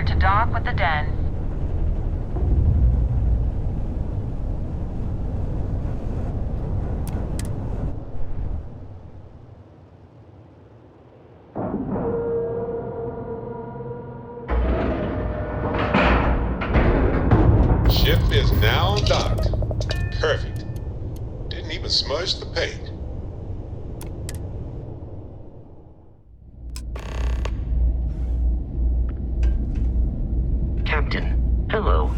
cleared to dock with the den. Ship is now docked. Perfect. Didn't even smudge the paint. Captain, hello.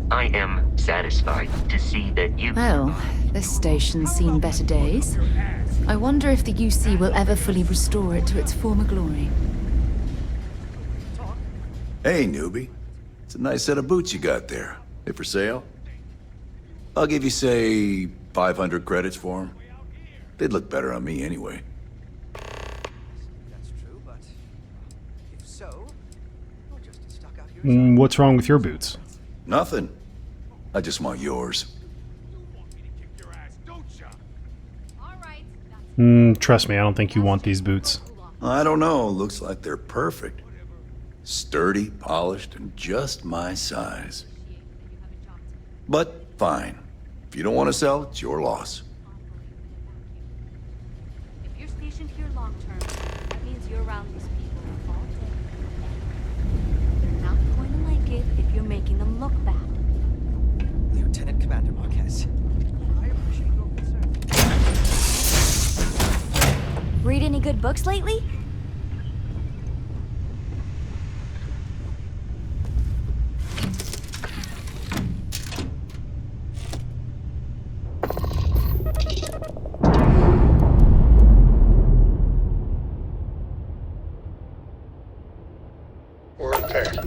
I am satisfied to see that you... Well, this station's seen better days. I wonder if the UC will ever fully restore it to its former glory. Hey, newbie. It's a nice set of boots you got there. They for sale? I'll give you, say, 500 credits for them. They'd look better on me anyway. That's true, but if so, you're just stuck out here. What's wrong with your boots? Nothing. I just want yours. Trust me, I don't think you want these boots. I don't know. Looks like they're perfect. Sturdy, polished, and just my size. But fine. If you don't want to sell, it's your loss. If you're stationed here long term, that means you're around these people all day. They're not going to like it if you're making them look bad. Lieutenant Commander Marquez. I appreciate your concern. Read any good books lately? We're repaired.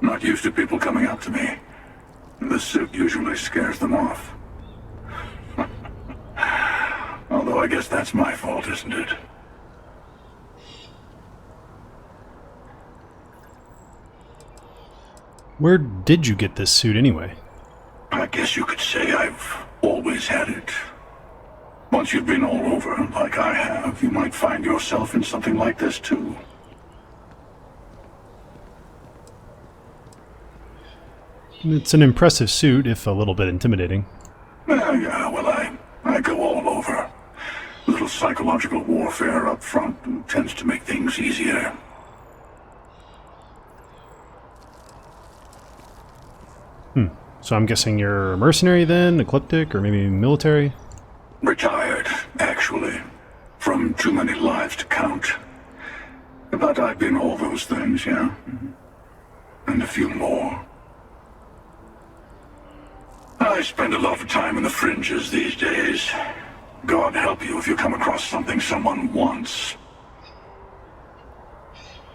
Not used to people coming up to me. The suit usually scares them off. Although I guess that's my fault, isn't it? Where did you get this suit anyway? I guess you could say I've always had it. Once you've been all over, like I have, you might find yourself in something like this too. It's an impressive suit, if a little bit intimidating. Yeah, well, I go all over. Little psychological warfare up front tends to make things easier. So I'm guessing you're a mercenary then, ecliptic, or maybe military? Retired, actually. From too many lives to count. But I've been all those things, yeah. And a few more. I spend a lot of time in the fringes these days. God help you if you come across something someone wants.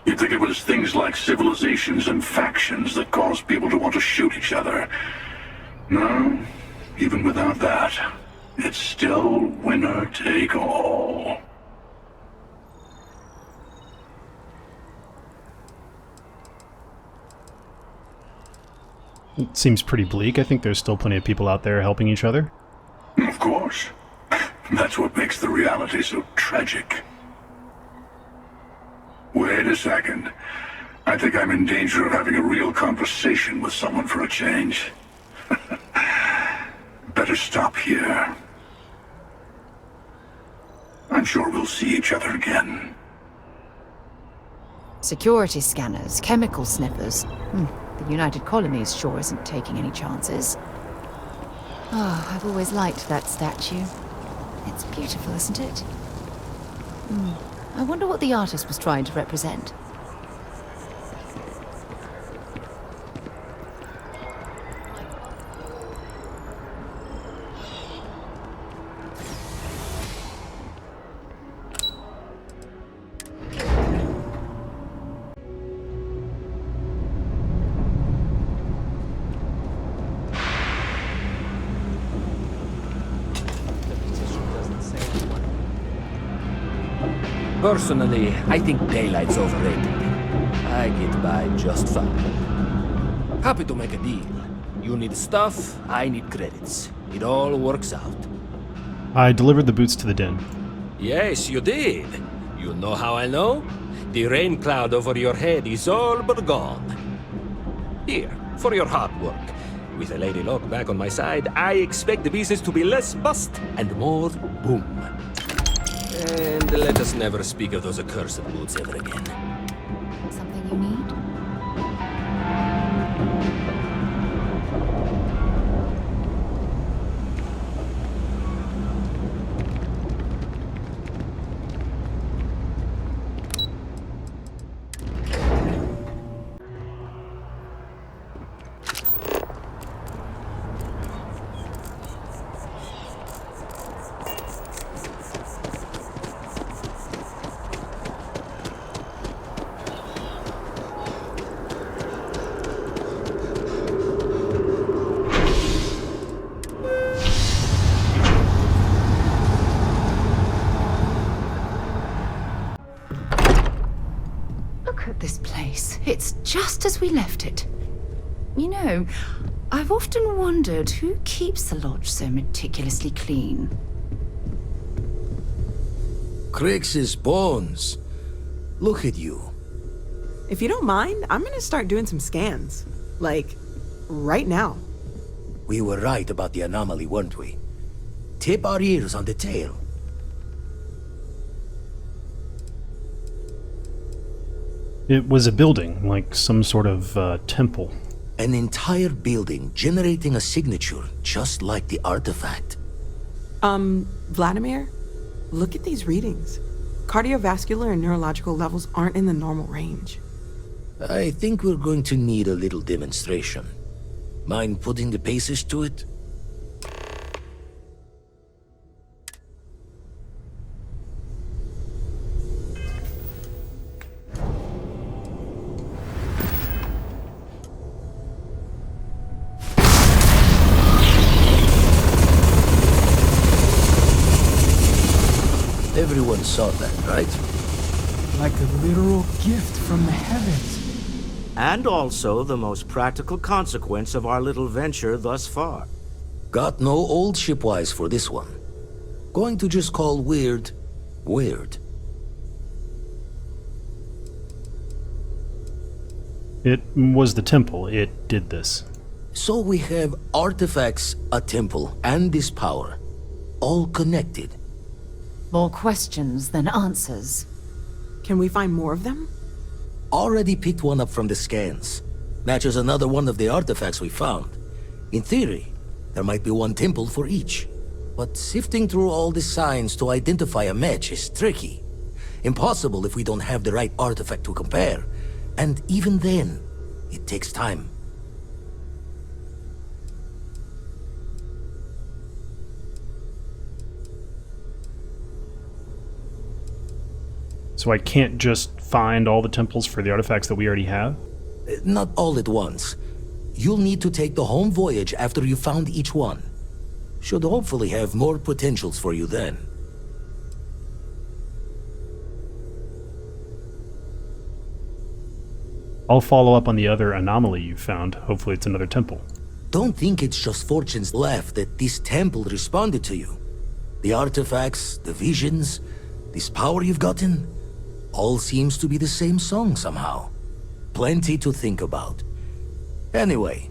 You'd think it was things like civilizations and factions that cause people to want to shoot each other. No, even without that, it's still winner take all. It seems pretty bleak. I think there's still plenty of people out there helping each other. Of course. That's what makes the reality so tragic. Wait a second. I think I'm in danger of having a real conversation with someone for a change. Better stop here. I'm sure we'll see each other again. Security scanners, chemical sniffers. The United Colonies sure isn't taking any chances. Oh, I've always liked that statue. It's beautiful, isn't it? I wonder what the artist was trying to represent. Personally, I think daylight's overrated. I get by just fine. Happy to make a deal. You need stuff, I need credits. It all works out. I delivered the boots to the den. Yes, you did. You know how I know? The rain cloud over your head is all but gone. Here, for your hard work. With a Lady Luck back on my side, I expect the business to be less bust and more boom. And let us never speak of those accursed boots ever again. Something you need? Look at this place. It's just as we left it. You know, I've often wondered who keeps the lodge so meticulously clean. Crix's bones. Look at you. If you don't mind, I'm gonna start doing some scans. Like, right now. We were right about the anomaly, weren't we? Tip our ears on the tail. It was a building, like some sort of temple. An entire building generating a signature just like the artifact. Vladimir, look at these readings. Cardiovascular and neurological levels aren't in the normal range. I think we're going to need a little demonstration. Mind putting the paces to it? Everyone saw that, right? Like a literal gift from the heavens. And also the most practical consequence of our little venture thus far. Got no old shipwise for this one. Going to just call weird, weird. It was the temple. It did this. So we have artifacts, a temple, and this power. All connected. More questions than answers. Can we find more of them? Already picked one up from the scans. Matches another one of the artifacts we found. In theory, there might be one temple for each. But sifting through all the signs to identify a match is tricky. Impossible if we don't have the right artifact to compare. And even then, it takes time. So I can't just find all the temples for the artifacts that we already have? Not all at once. You'll need to take the home voyage after you found each one. Should hopefully have more potentials for you then. I'll follow up on the other anomaly you found. Hopefully it's another temple. Don't think it's just fortunes left that this temple responded to you. The artifacts, the visions, this power you've gotten, all seems to be the same song somehow. Plenty to think about. Anyway,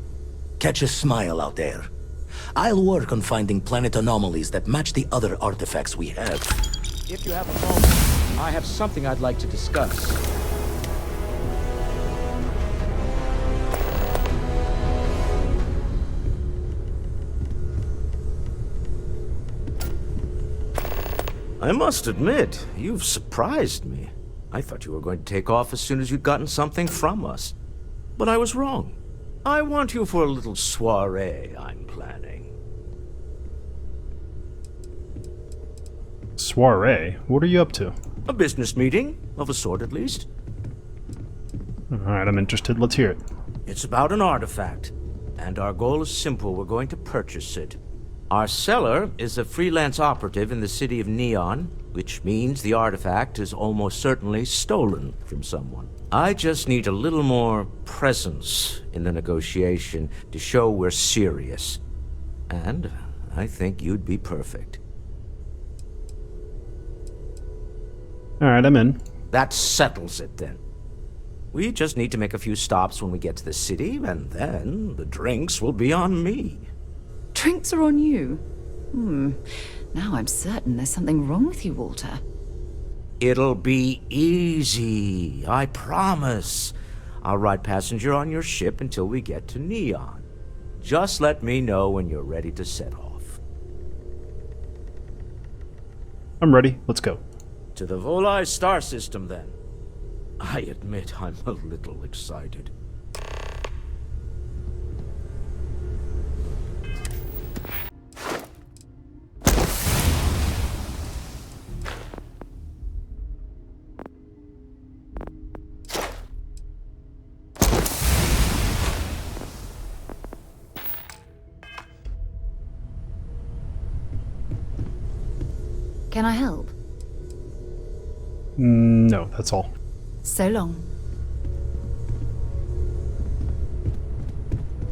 catch a smile out there. I'll work on finding planet anomalies that match the other artifacts we have. If you have a moment, I have something I'd like to discuss. I must admit, you've surprised me. I thought you were going to take off as soon as you'd gotten something from us. But I was wrong. I want you for a little soiree I'm planning. Soiree? What are you up to? A business meeting, of a sort at least. Alright, I'm interested. Let's hear it. It's about an artifact, and our goal is simple. We're going to purchase it. Our seller is a freelance operative in the city of Neon, which means the artifact is almost certainly stolen from someone. I just need a little more presence in the negotiation to show we're serious. And I think you'd be perfect. Alright, I'm in. That settles it then. We just need to make a few stops when we get to the city, and then the drinks will be on me. Drinks are on you? Now I'm certain there's something wrong with you, Walter. It'll be easy, I promise. I'll ride passenger on your ship until we get to Neon. Just let me know when you're ready to set off. I'm ready. Let's go. To the Volai star system, then. I admit I'm a little excited. Can I help? No, that's all. So long.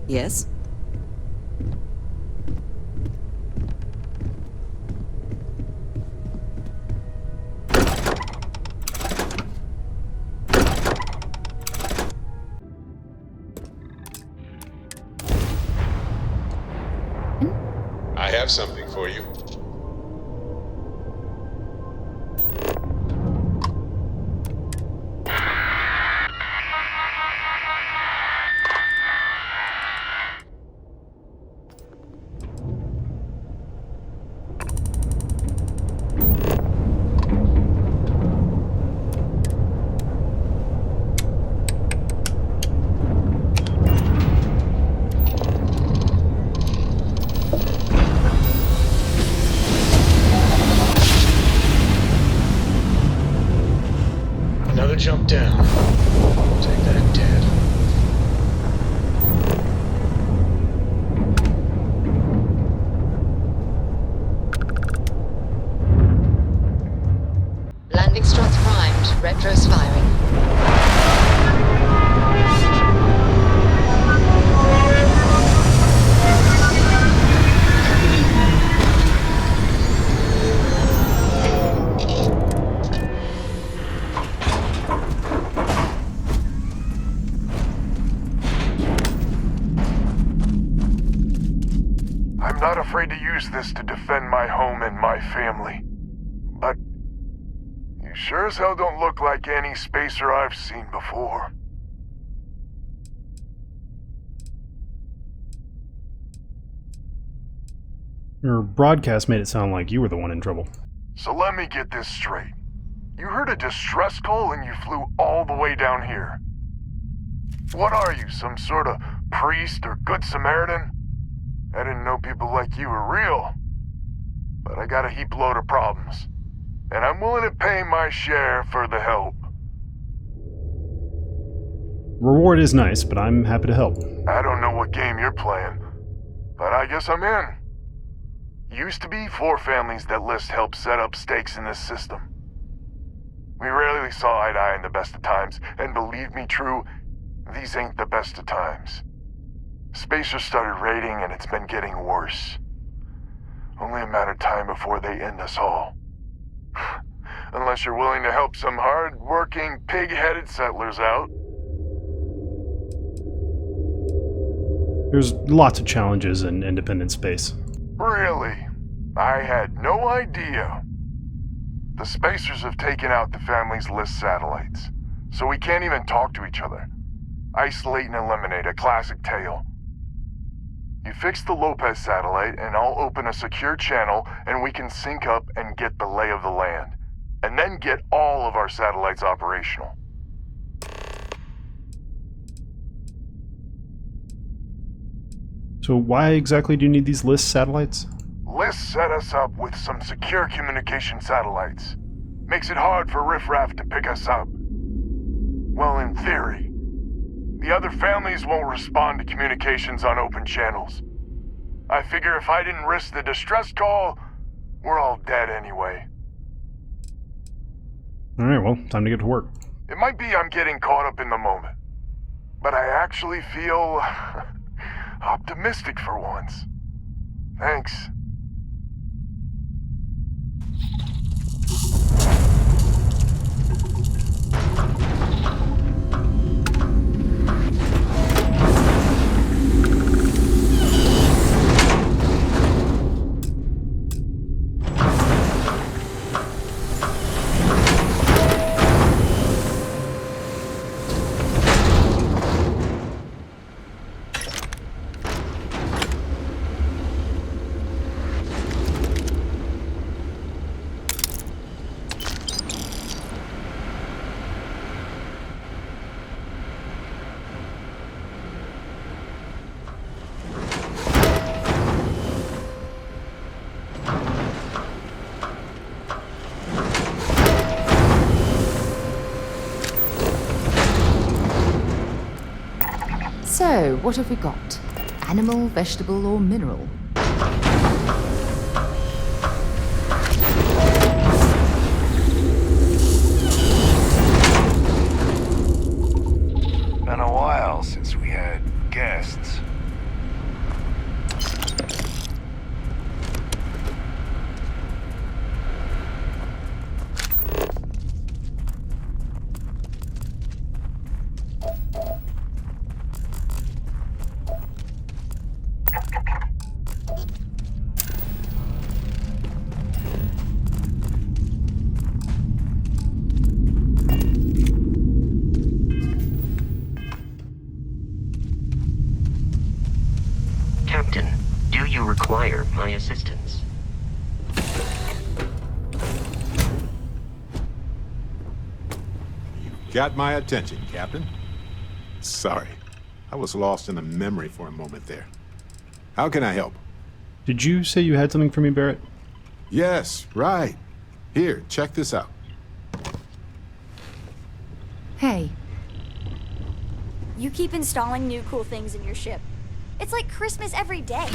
Yes? I have something for you. Another jump down. Take that, Dad. Landing struts primed. Retros firing. I'm not afraid to use this to defend my home and my family. But you sure as hell don't look like any spacer I've seen before. Your broadcast made it sound like you were the one in trouble. So let me get this straight. You heard a distress call and you flew all the way down here. What are you, some sort of priest or good Samaritan? I didn't know people like you were real. But I got a heap load of problems. And I'm willing to pay my share for the help. Reward is nice, but I'm happy to help. I don't know what game you're playing, but I guess I'm in. Used to be 4 families that list help set up stakes in this system. We rarely saw eye to eye in the best of times, and believe me true, these ain't the best of times. Spacers started raiding and it's been getting worse. Only a matter of time before they end us all. Unless you're willing to help some hard-working, pig-headed settlers out. There's lots of challenges in independent space. Really? I had no idea. The Spacers have taken out the family's list satellites, so we can't even talk to each other. Isolate and eliminate, a classic tale. You fix the Lopez satellite, and I'll open a secure channel, and we can sync up and get the lay of the land. And then get all of our satellites operational. So why exactly do you need these LIST satellites? LIST set us up with some secure communication satellites. Makes it hard for riffraff to pick us up. Well, in theory. The other families won't respond to communications on open channels. I figure if I didn't risk the distress call, we're all dead anyway. Alright, well, time to get to work. It might be I'm getting caught up in the moment, but I actually feel optimistic for once. Thanks. So, what have we got? Animal, vegetable, or mineral? Been a while since we had guests. Captain, do you require my assistance? Got my attention, Captain. Sorry, I was lost in a memory for a moment there. How can I help? Did you say you had something for me, Barrett? Yes, right. Here, check this out. Hey. You keep installing new cool things in your ship. It's like Christmas every day.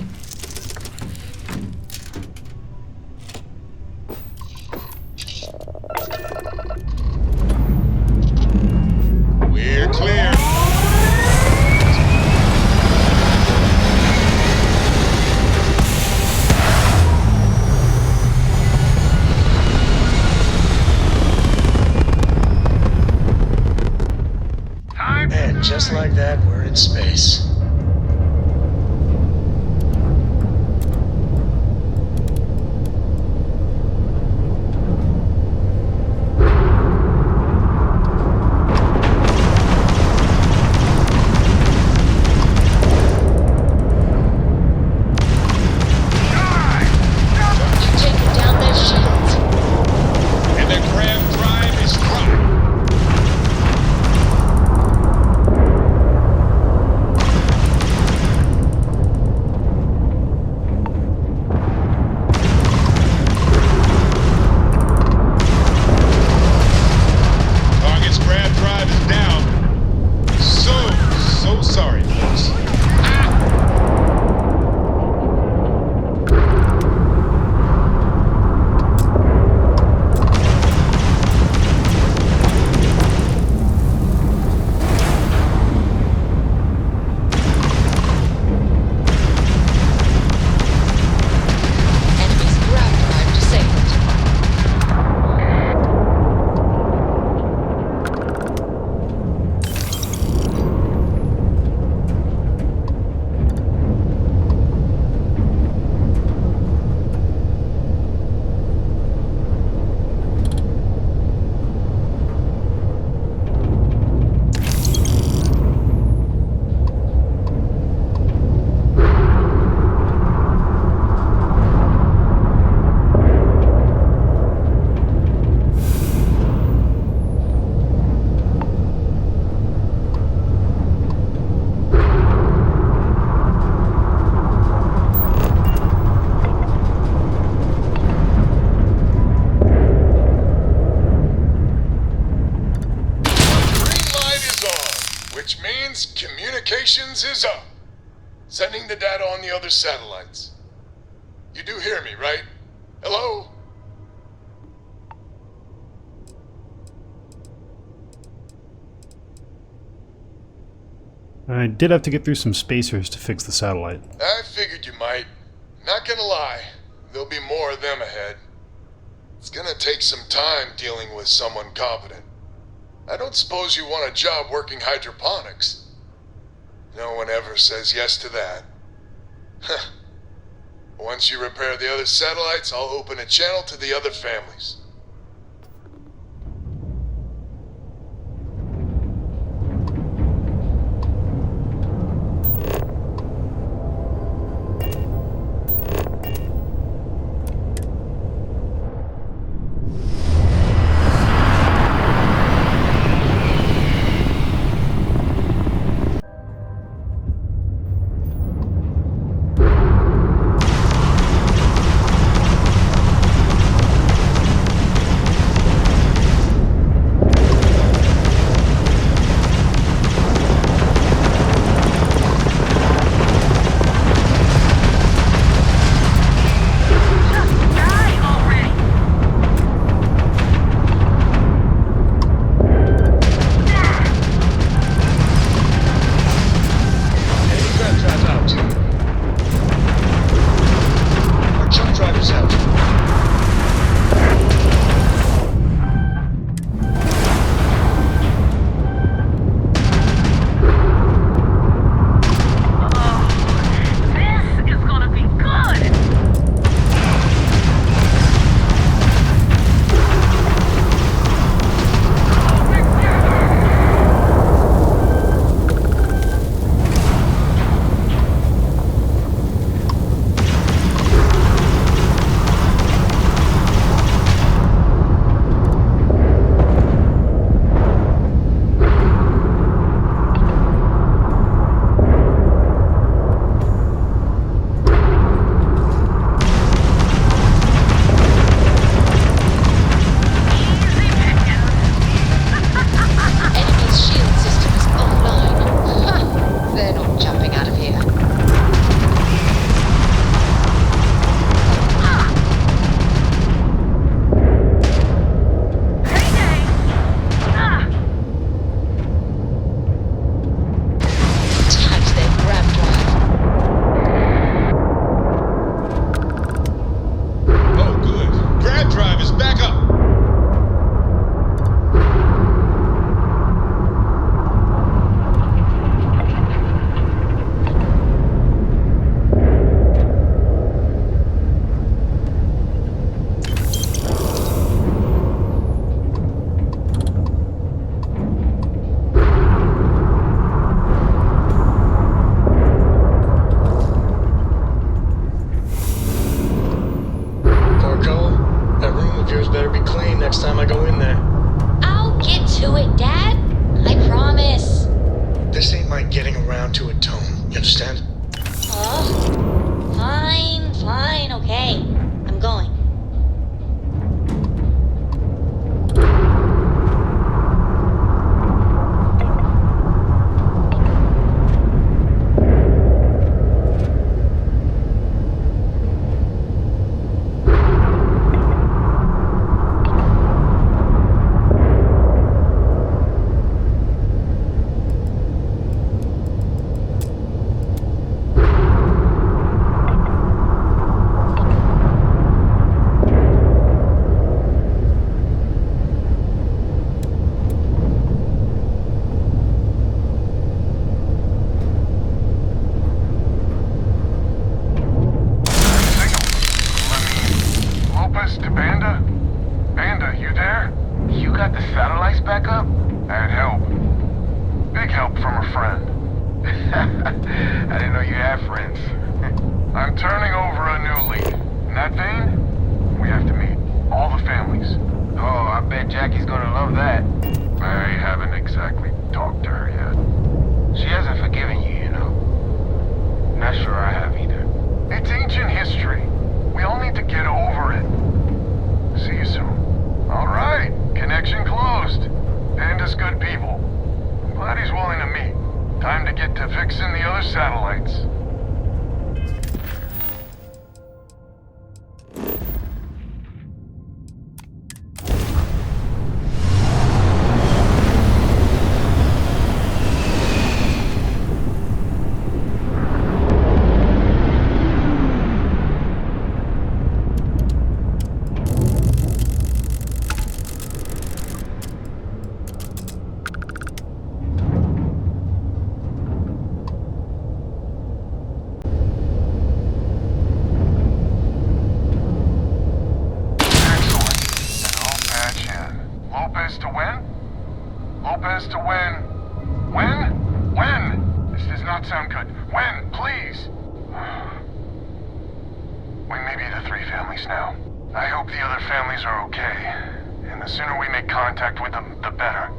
We're clear. And just like that, we're in space. Communications is up. Sending the data on the other satellites. You do hear me, right? Hello? I did have to get through some spacers to fix the satellite. I figured you might. Not gonna lie, there'll be more of them ahead. It's gonna take some time dealing with someone competent. I don't suppose you want a job working hydroponics. No one ever says yes to that. Huh. Once you repair the other satellites, I'll open a channel to the other families. as to when? When? When? This does not sound good. When? Please! We may be the 3 families now. I hope the other families are okay. And the sooner we make contact with them, the better.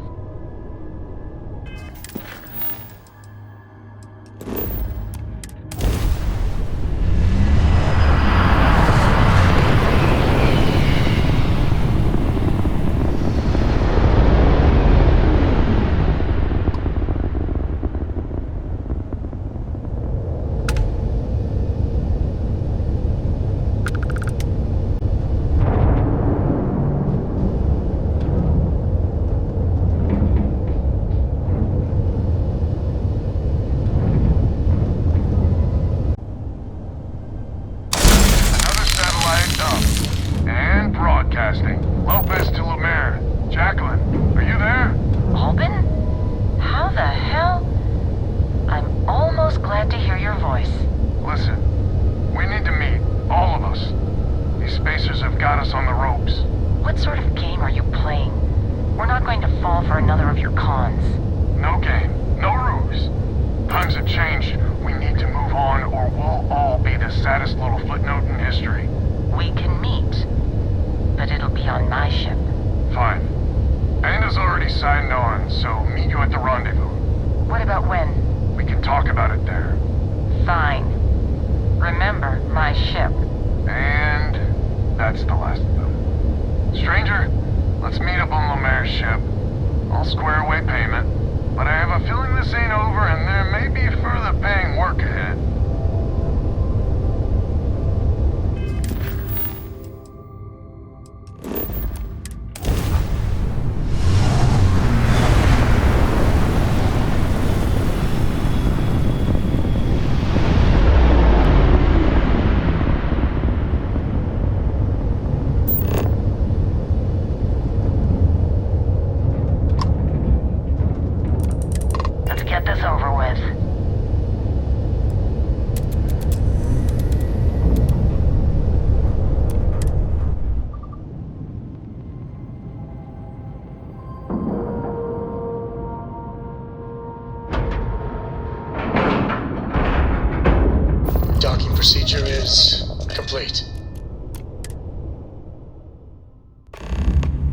Procedure is complete.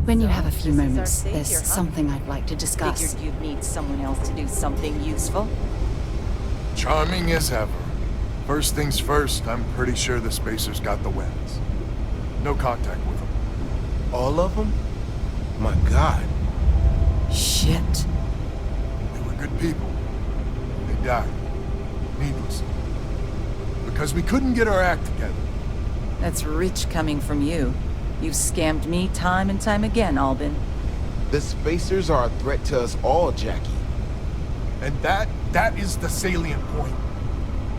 When you have a few moments, there's something I'd like to discuss. Figured you'd need someone else to do something useful. Charming as ever. First things first, I'm pretty sure the Spacers got the wins. No contact with them. All of them? My God. Shit. They were good people. They died. Needlessly. Because we couldn't get our act together. That's rich coming from you. You've scammed me time and time again, Albin. The Spacers are a threat to us all, Jackie. And that is the salient point.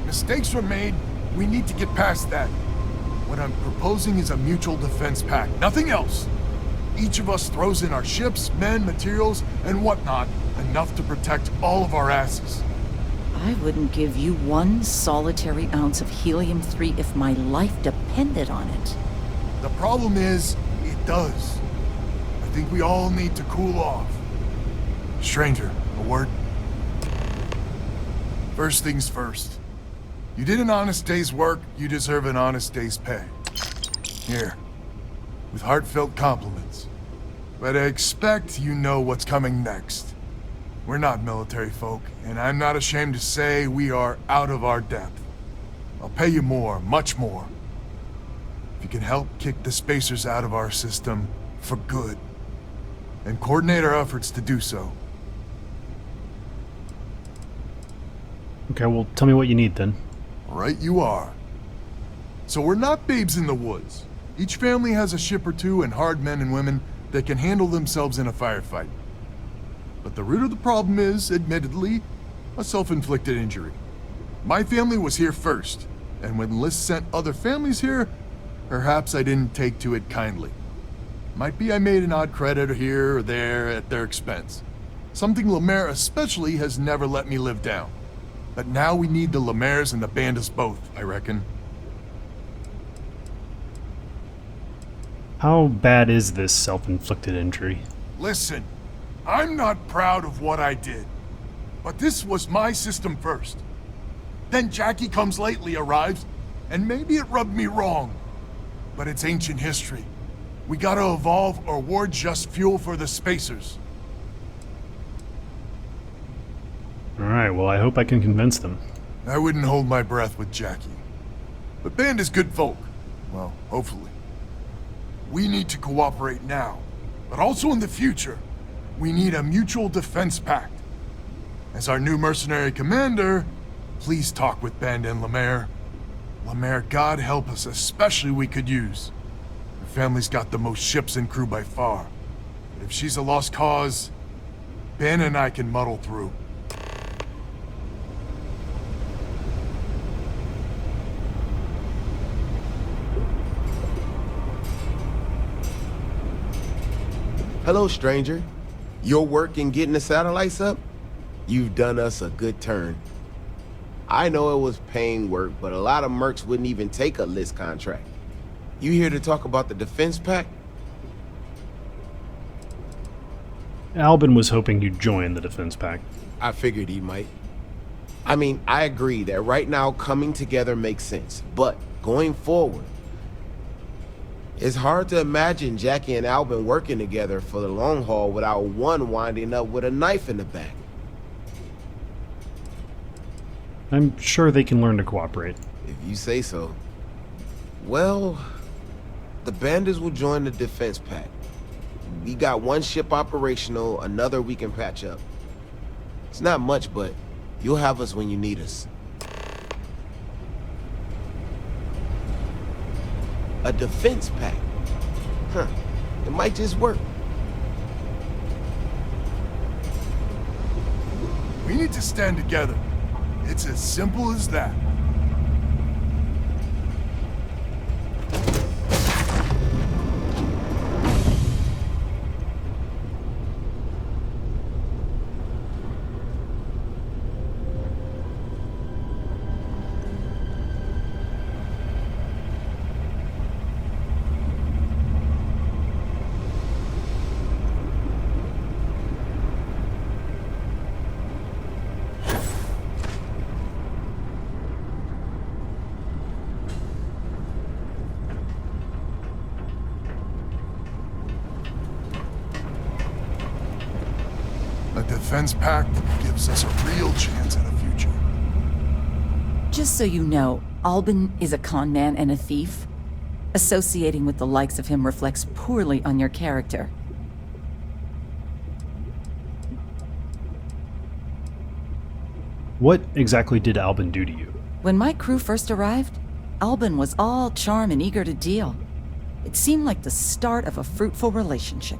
Mistakes were made, we need to get past that. What I'm proposing is a mutual defense pact, nothing else. Each of us throws in our ships, men, materials, and whatnot, enough to protect all of our asses. I wouldn't give you 1 solitary ounce of helium-3 if my life depended on it. The problem is, it does. I think we all need to cool off. Stranger, a word? First things first. You did an honest day's work, you deserve an honest day's pay. Here, with heartfelt compliments. But I expect you know what's coming next. We're not military folk, and I'm not ashamed to say we are out of our depth. I'll pay you more, much more. If you can help kick the Spacers out of our system for good, and coordinate our efforts to do so. Okay, well, tell me what you need then. Right you are. So we're not babes in the woods. Each family has a ship or two and hard men and women that can handle themselves in a firefight. But the root of the problem is, admittedly, a self-inflicted injury. My family was here first, and when Liz sent other families here, perhaps I didn't take to it kindly. Might be I made an odd credit here or there at their expense. Something Lemaire especially has never let me live down. But now we need the Lemaires and the Bandas both, I reckon. How bad is this self-inflicted injury? Listen, I'm not proud of what I did, but this was my system first. Then Jackie comes lately arrives, and maybe it rubbed me wrong. But it's ancient history. We gotta evolve or we're just fuel for the spacers. Alright, well I hope I can convince them. I wouldn't hold my breath with Jackie. But Band is good folk. Well, hopefully. We need to cooperate now, but also in the future. We need a mutual defense pact. As our new mercenary commander, please talk with Band and Lemaire. Lemaire, God help us, especially we could use. Her family's got the most ships and crew by far. But if she's a lost cause, Ben and I can muddle through. Hello, stranger. Your work in getting the satellites up? You've done us a good turn. I know it was paying work, but a lot of mercs wouldn't even take a list contract. You here to talk about the defense pact? Albin was hoping you'd join the defense pact. I figured he might. I mean, I agree that right now coming together makes sense, but going forward, it's hard to imagine Jackie and Albin working together for the long haul without one winding up with a knife in the back. I'm sure they can learn to cooperate. If you say so. Well, the bandits will join the defense pact. We got one ship operational, another we can patch up. It's not much, but you'll have us when you need us. A defense pact? Huh. It might just work. We need to stand together. It's as simple as that. A defense pact gives us a real chance at a future. Just so you know, Albin is a con man and a thief. Associating with the likes of him reflects poorly on your character. What exactly did Albin do to you? When my crew first arrived, Albin was all charm and eager to deal. It seemed like the start of a fruitful relationship.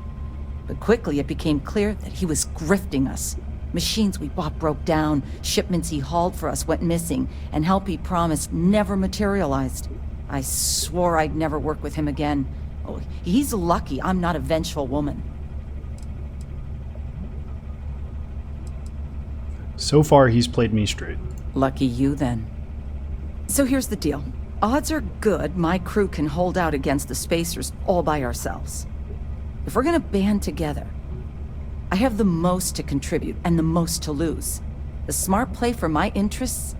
But quickly it became clear that he was grifting us. Machines we bought broke down, shipments he hauled for us went missing, and help he promised never materialized. I swore I'd never work with him again. Oh, he's lucky I'm not a vengeful woman. So far, he's played me straight. Lucky you, then. So here's the deal. Odds are good my crew can hold out against the Spacers all by ourselves. If we're gonna band together, I have the most to contribute and the most to lose. The smart play for my interests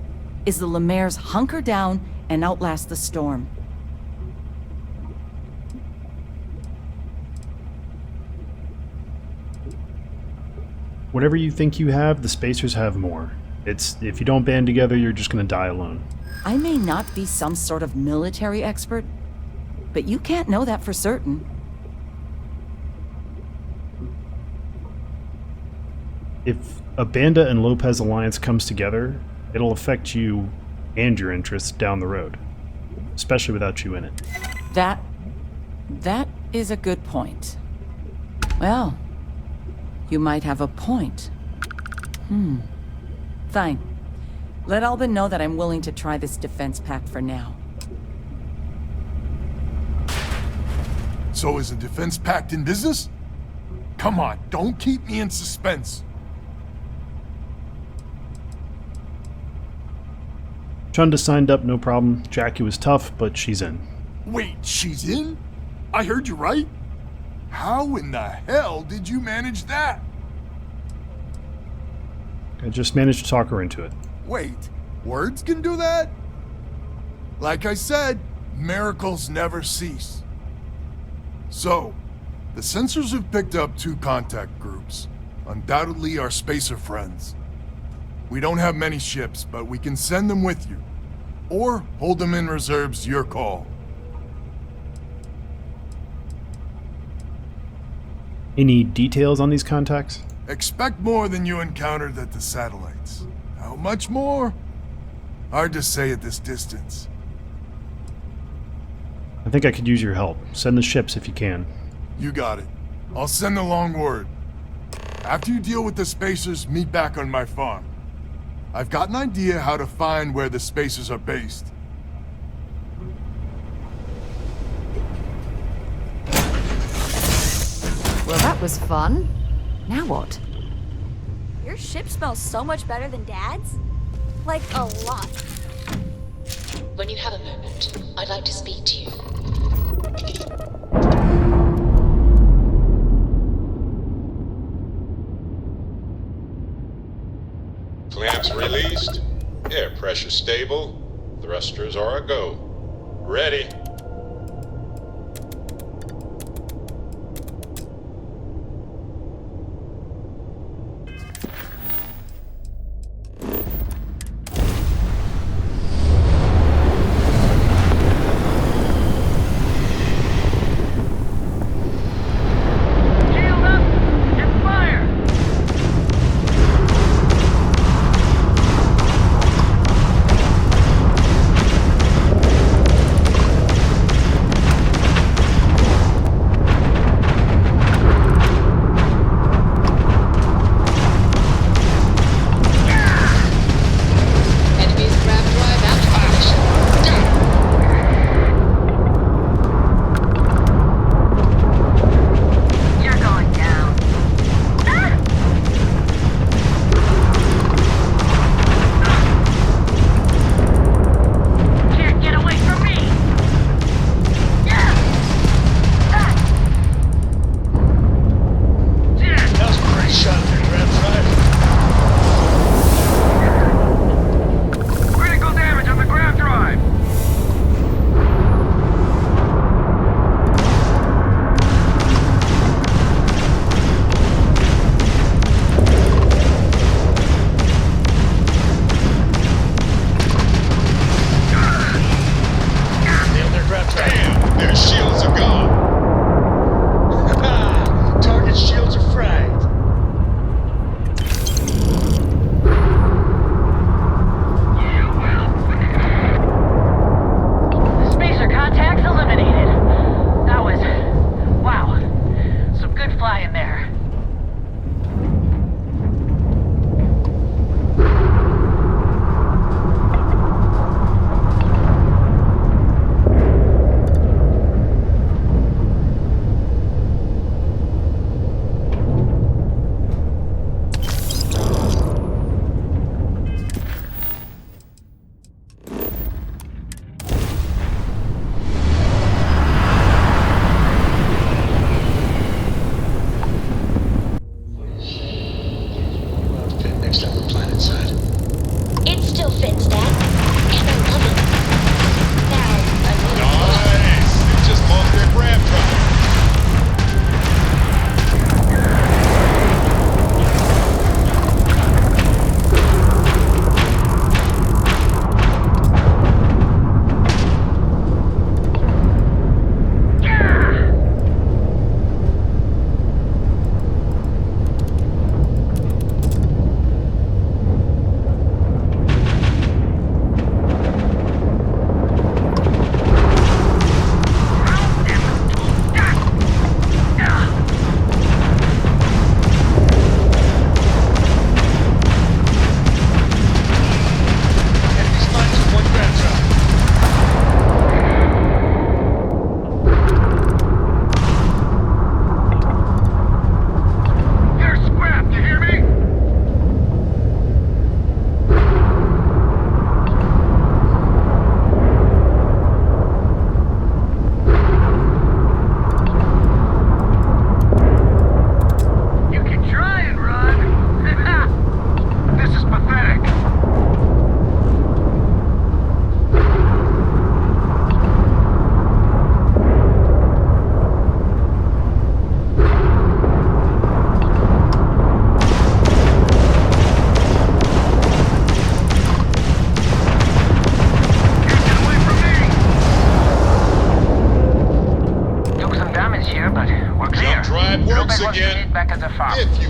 is the Lemaire's hunker down and outlast the storm. Whatever you think you have, the Spacers have more. If you don't band together, you're just gonna die alone. I may not be some sort of military expert, but you can't know that for certain. If a Banda and Lopez alliance comes together, it'll affect you and your interests down the road, especially without you in it. That is a good point. Well, you might have a point. Fine. Let Albin know that I'm willing to try this defense pact for now. So is a defense pact in business? Come on, don't keep me in suspense. Chunda signed up, no problem. Jackie was tough, but she's in. Wait, she's in? I heard you right? How in the hell did you manage that? I just managed to talk her into it. Wait, words can do that? Like I said, miracles never cease. So, the sensors have picked up 2 contact groups. Undoubtedly our spacer friends. We don't have many ships, but we can send them with you. Or hold them in reserves, your call. Any details on these contacts? Expect more than you encountered at the satellites. How much more? Hard to say at this distance. I think I could use your help. Send the ships if you can. You got it. I'll send the long word. After you deal with the spacers, meet back on my farm. I've got an idea how to find where the spacers are based. Well, that was fun. Now what? Your ship smells so much better than Dad's? Like, a lot. When you have a moment, I'd like to speak to you. Clamps released. Air pressure stable. Thrusters are a go. Ready.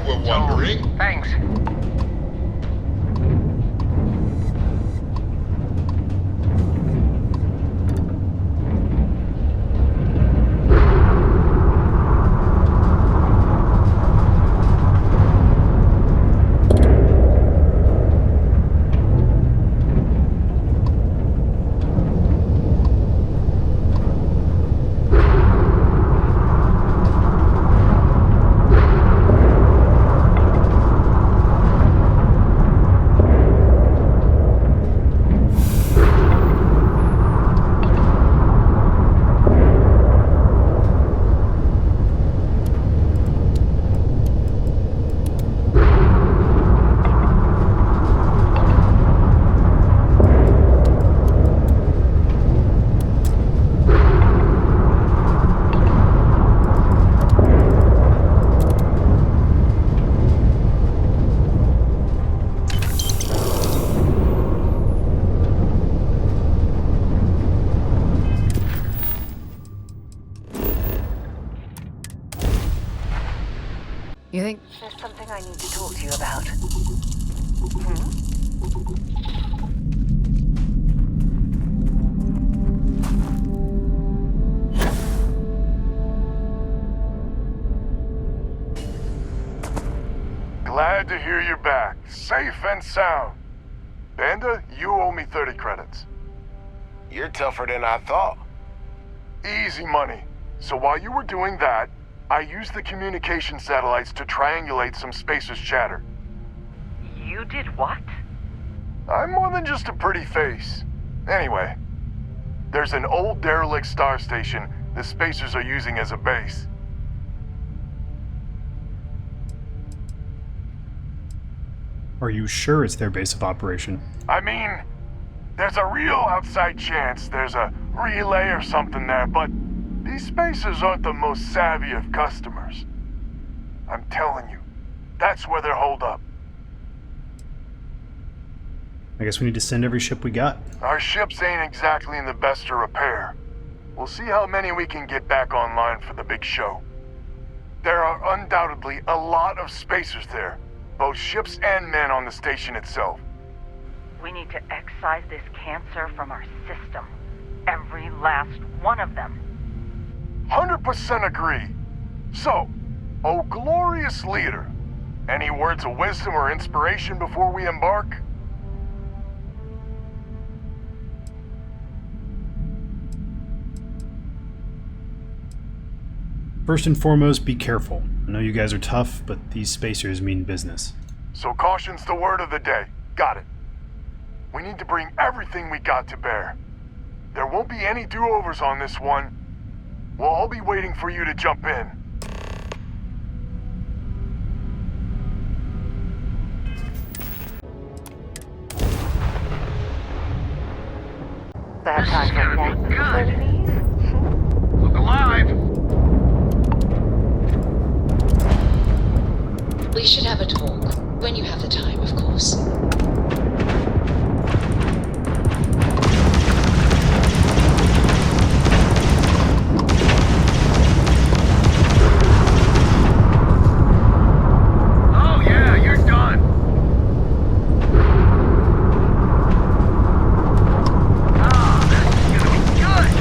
were wondering. Thanks. You think? There's something I need to talk to you about. Glad to hear you're back, safe and sound. Banda, you owe me 30 credits. You're tougher than I thought. Easy money. So while you were doing that, I used the communication satellites to triangulate some spacers' chatter. You did what? I'm more than just a pretty face. Anyway, there's an old derelict star station the spacers are using as a base. Are you sure it's their base of operation? I mean, there's a real outside chance there's a relay or something there, but these spacers aren't the most savvy of customers. I'm telling you, that's where they're holed up. I guess we need to send every ship we got. Our ships ain't exactly in the best of repair. We'll see how many we can get back online for the big show. There are undoubtedly a lot of spacers there, both ships and men on the station itself. We need to excise this cancer from our system. Every last one of them. 100% agree. So, oh glorious leader, any words of wisdom or inspiration before we embark? First and foremost, be careful. I know you guys are tough, but these spacers mean business. So caution's the word of the day. Got it. We need to bring everything we got to bear. There won't be any do-overs on this one. We'll all be waiting for you to jump in. That time for good. Look alive. We should have a talk. When you have the time, of course. Oh yeah, you're done. Ah, this is gonna be good.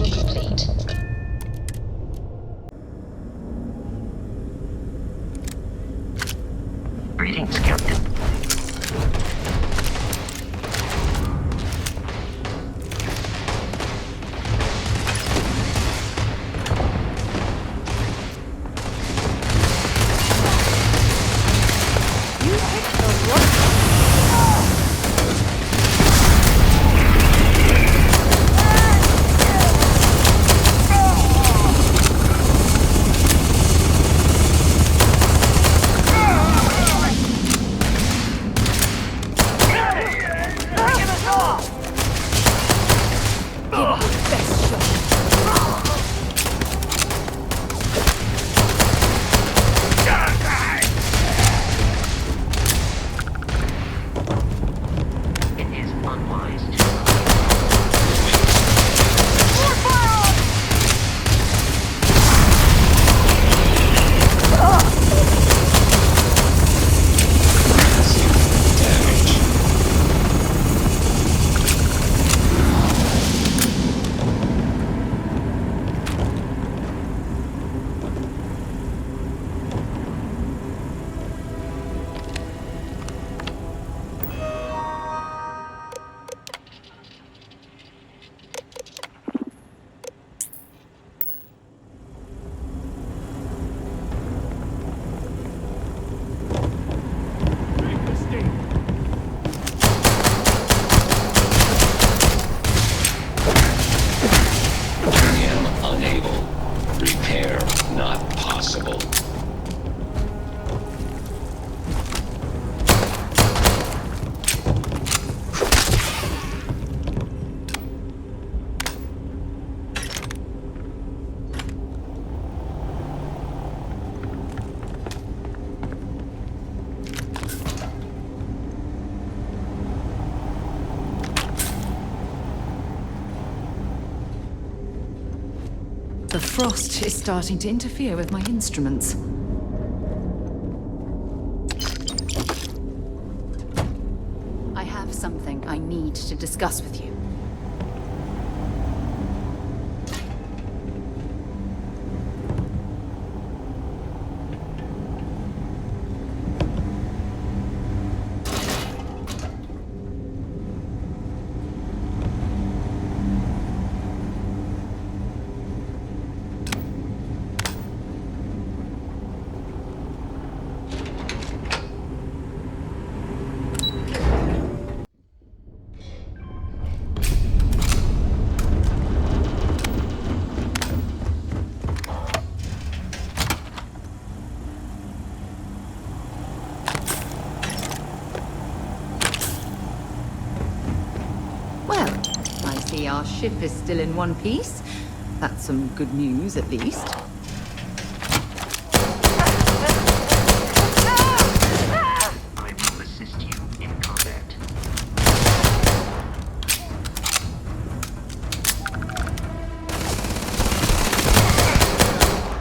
Arrival complete. Greetings, Captain. The frost is starting to interfere with my instruments. I have something I need to discuss with you. Our ship is still in one piece. That's some good news, at least. I will assist you in combat.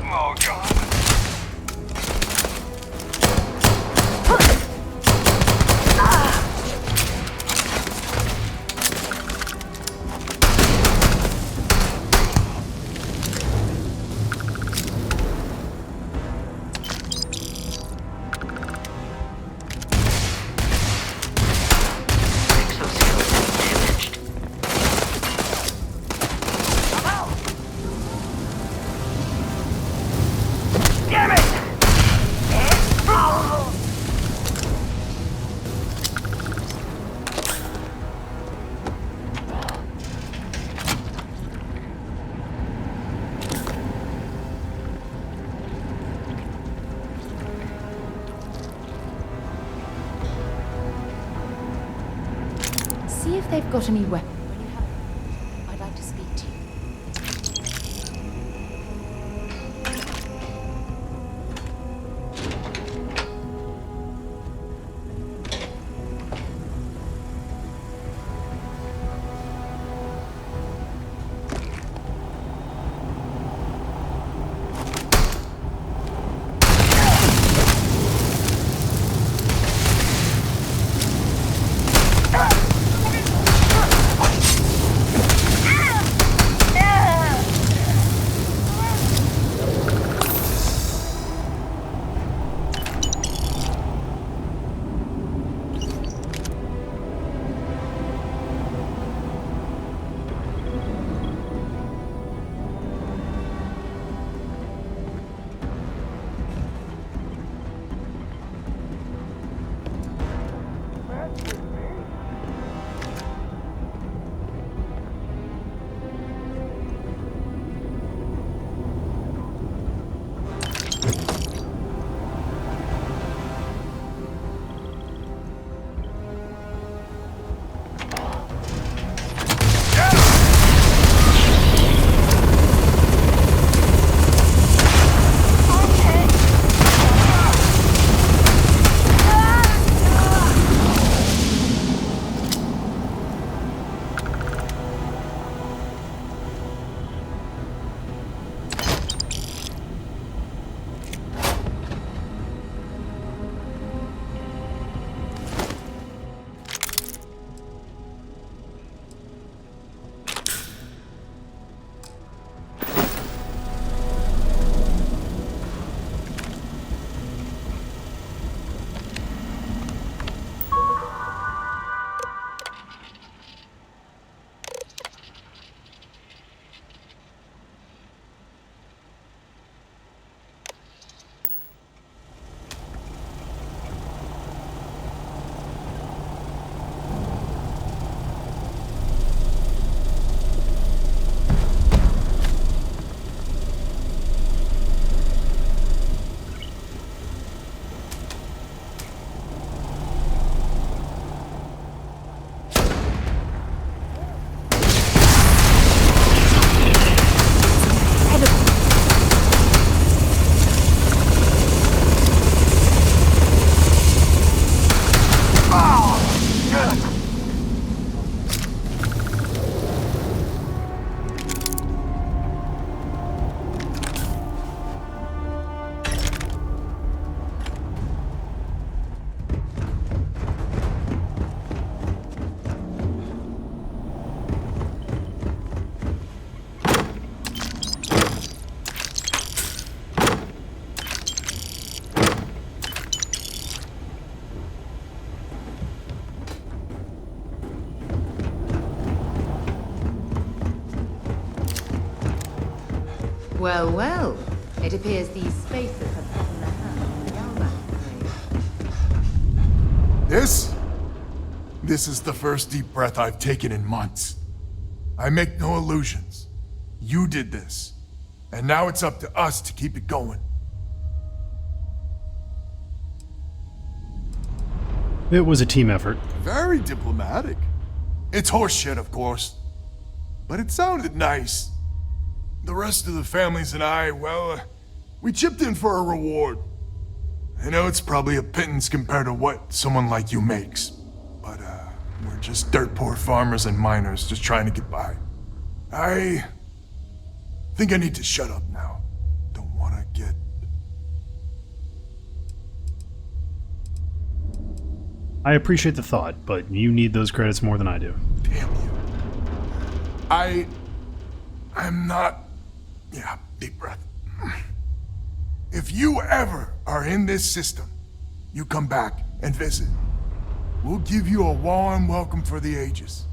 Oh, God. See if they've got any weapons. When you have a I'd like to speak to you. Well, well. It appears these spacers have gotten their hands on the Alba. This is the first deep breath I've taken in months. I make no illusions. You did this. And now it's up to us to keep it going. It was a team effort. Very diplomatic. It's horseshit, of course. But it sounded nice. The rest of the families and I, well, we chipped in for a reward. I know it's probably a pittance compared to what someone like you makes. But, we're just dirt poor farmers and miners just trying to get by. I think I need to shut up now. Don't want to get... I appreciate the thought, but you need those credits more than I do. Damn you. I'm not... Yeah, deep breath. If you ever are in this system, you come back and visit. We'll give you a warm welcome for the ages.